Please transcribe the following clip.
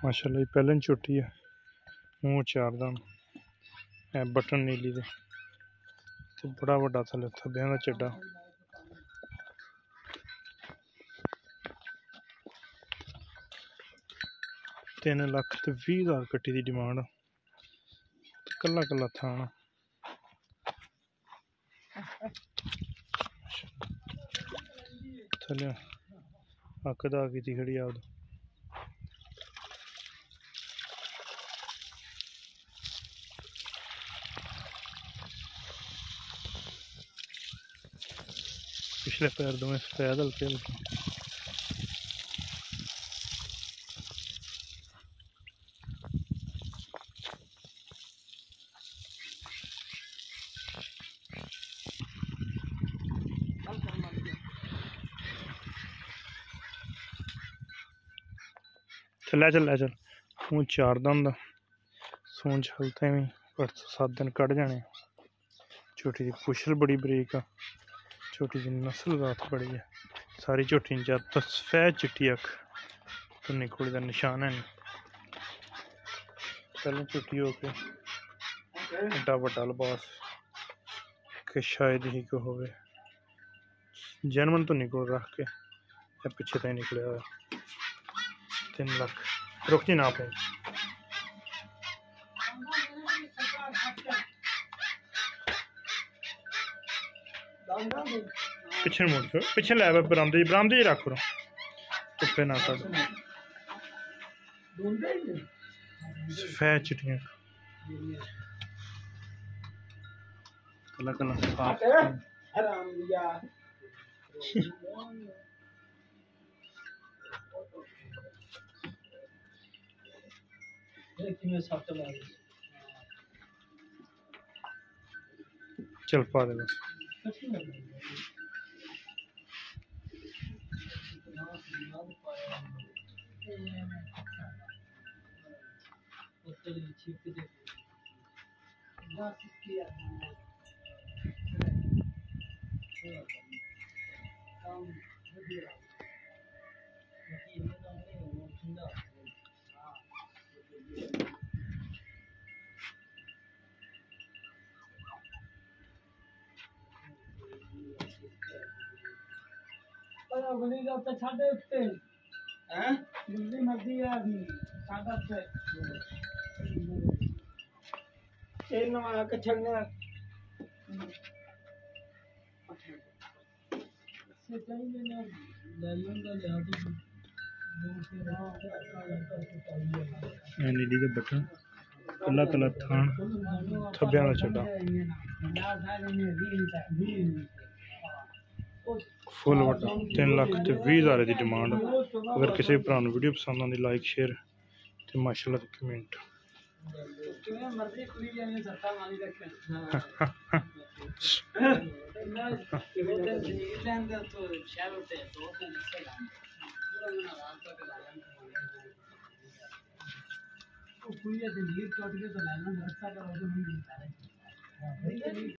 माशाल्लाह पहले झोटी है, मूँह चार दान है, बटन नीली दे ते बड़ा वड्डा थल्ले थब्बियां दा चड्डा। $3,20,000 कट्टी दी डिमांड, कल्ला कल्ला थान थल्ले अक्क दा कीती खड़ी आप पिछले पैर दोवें सफेद हल्के हल्के। चल चल हूँ चार दंद सूंच हलते भी 8-7 दिन कट जाने। झोटी की पुछल बड़ी बरीक आ, झोटी की नस्ल रात बड़ी है, सारी झोटी जत सफेद चिट्टी अख तो निकोड़ी का निशान है नहीं। पहले झोटी हो के एडा बड़ा लिबास कि शायद ही को हो जन्मन तो निकोड़ रख के या पिछे तक निकले हुआ 3 लाख रुक जी ना पे पिछे मुड़ पिछे लै बरामदे बरामदे ही रख धुप्पे ना कट सफेद चिट्टियां कला कला चल पा दे बस। नीली के बटन कला कला थान थब्बियां दा चड्डा फुल वड्डा 3,20,000 की डिमांड। अगर किसी भरा वीडियो पसंद आती लाइक शेयर तो माशाल्लाह कमेंट।